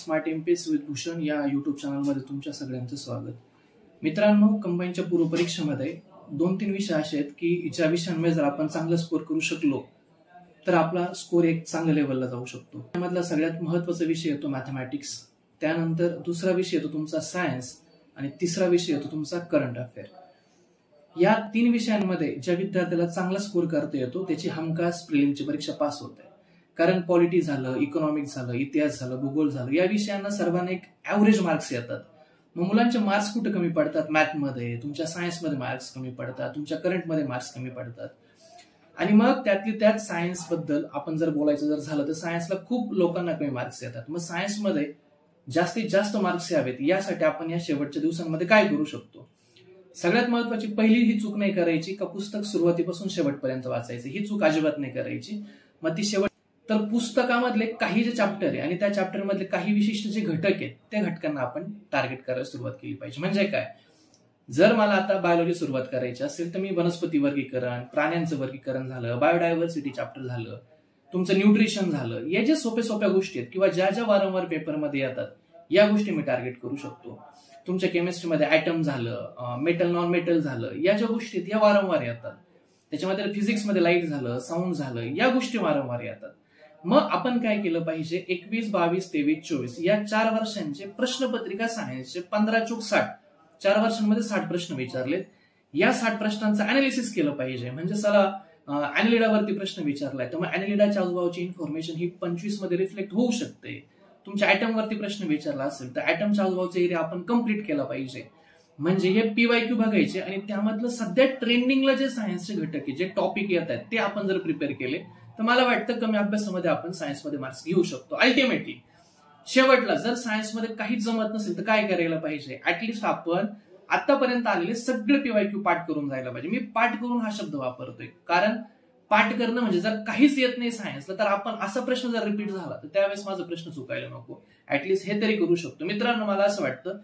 Smart MPSC with Bhushan या YouTube चॅनलमध्ये तुमच्या सगळ्यांचं स्वागत. मित्रांनो, कंबाईनच्या पूर्व परीक्षेमध्ये 2-3 विषय असे आहेत की ज्या विषयांमध्ये जर आपण चांगला स्कोर करू शकलो तर आपला स्कोर एक चांगल्या लेवलला जाऊ शकतो. त्यामधला सगळ्यात महत्त्वाचा विषय येतो मॅथमॅटिक्स, त्यानंतर दुसरा विषय येतो तुमचा सायन्स आणि तिसरा विषय येतो तुमचा करंट अफेअर. या 3 विषयांमध्ये ज्या विद्यार्थ्याला चांगला स्कोर करता येतो त्याची हमखास प्रिलिमची परीक्षा पास होते. कारण पॉलिटी झालं, इकॉनॉमिक्स झालं, इतिहास झालं, भूगोल झालं, या विषयांना सर्वांना एक ऍव्हरेज मार्क्स येतात. मग मुलांचे मार्क्स कुठे कमी पडतात? मॅथमध्ये, तुमच्या सायन्समध्ये मार्क्स कमी पडतात, तुमच्या करंटमध्ये मार्क्स कमी पडतात. आणि मग त्यातली त्यात सायन्स बद्दल आपण जर बोलायचं जर झालं तर सायन्सला खूप लोकांना कमी मार्क्स येतात. मग सायन्समध्ये जास्तीत जास्त मार्क्स यावेत यासाठी आपण या शेवटच्या दिवसांमध्ये काय करू शकतो? सगळ्यात महत्वाची पहिली ही चूक नाही करायची का पुस्तक सुरुवातीपासून शेवटपर्यंत वाचायचं. ही चूक अजिबात नाही करायची. मग ती शेवट तर पुस्तकामधले काही जे चॅप्टर आहे आणि त्या चॅप्टर मधले काही विशिष्ट जे घटक आहेत त्या घटकांना आपण टार्गेट करायला सुरुवात केली पाहिजे. म्हणजे काय, जर मला आता बायोलॉजी सुरुवात करायची असेल तर मी वनस्पती वर्गीकरण, प्राण्यांचं वर्गीकरण झालं, बायोडायव्हर्सिटी चॅप्टर झालं, तुमचं न्यूट्रिशन झालं, या जे सोप्या गोष्टी आहेत किंवा ज्या ज्या वारंवार पेपरमध्ये येतात या गोष्टी मी टार्गेट करू शकतो. तुमच्या केमिस्ट्रीमध्ये ॲटम झालं, मेटल नॉन मेटल झालं, या ज्या गोष्टी आहेत या वारंवार येतात. त्याच्यामध्ये फिजिक्समध्ये लाईट झालं, साऊंड झालं, या गोष्टी वारंवार येतात. मग आपण काय केलं पाहिजे, 21, 22, 23, 24 या 4 वर्षांचे प्रश्नपत्रिका सायन्सचे 15 चूक 60, 4 वर्षांमध्ये 60 प्रश्न विचारलेत. या 60 प्रश्नांचं अनालिसिस केलं पाहिजे. म्हणजे चला अॅनिलिडावरती प्रश्न विचारलाय तर मग अॅनिलिडाच्या आजूबाजूची इन्फॉर्मेशन ही 25 मध्ये रिफ्लेक्ट होऊ शकते. तुमच्या ऍटम वरती प्रश्न विचारला असेल तर ऍटमच्या आजूबाजूचा एरिया आपण कम्प्लीट केला पाहिजे. म्हणजे हे पीवायक्यू बघायचे आणि त्यामधलं सध्या ट्रेंडिंगला जे सायन्सचे घटक आहे, जे टॉपिक येत आहेत ते आपण जर प्रिपेअर केले तर मला वाटतं कमी अभ्यासामध्ये आपण सायन्समध्ये मार्क्स घेऊ शकतो. अल्टिमेटली शेवटला जर सायन्समध्ये काहीच जमत नसेल तर काय करायला पाहिजे, ऍटलिस्ट आपण आतापर्यंत आलेले सगळे पीवायक्यू पाठ करून जायला पाहिजे. मी पाठ करून हा शब्द वापरतोय कारण पाठ करणं म्हणजे जर काहीच येत नाही सायन्सला तर आपण असा प्रश्न जर रिपीट झाला तर त्यावेळेस माझा प्रश्न चुकायला नको. ऍटलिस्ट हे तरी करू शकतो. मित्रांनो, मला असं वाटतं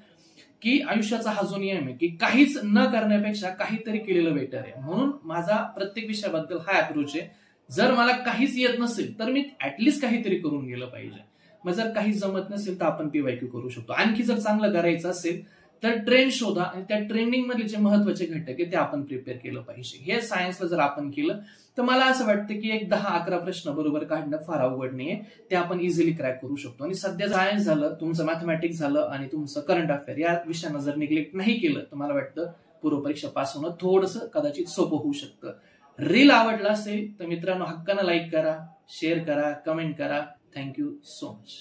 की आयुष्याचा हा जो नियम आहे की काहीच न करण्यापेक्षा काहीतरी केलेलं बेटर आहे. म्हणून माझा प्रत्येक विषयाबद्दल हा अप्रोच आहे. जर मला काहीच येत नसेल तर मी ऍटलिस्ट काहीतरी करून गेलं पाहिजे. मग जर काहीच जमत नसेल तर आपण पीवायक्यू करू शकतो. आणखी जर चांगलं करायचं असेल तर ट्रेंड शोधा आणि त्या ट्रेंडिंग मधले जे महत्वाचे घटक आहे ते आपण प्रिपेअर केलं पाहिजे. हे सायन्सला जर आपण केलं तर मला असं वाटतं की एक 10-11 प्रश्न बरोबर काढणं फार अवघड नाहीये. ते आपण इझिली क्रॅक करू शकतो. आणि सध्या सायन्स झालं, तुमचं मॅथमॅटिक्स झालं आणि तुमचं करंट अफेअर या विषयांना जर निग्लेक्ट नाही केलं तर मला वाटतं पूर्व परीक्षा पास होणं थोडंसं कदाचित सोपं होऊ शकतं. रील आवडला असेल तर मित्रांनो हक्कानं लाईक करा, शेअर करा, कमेंट करा. Thank you so much.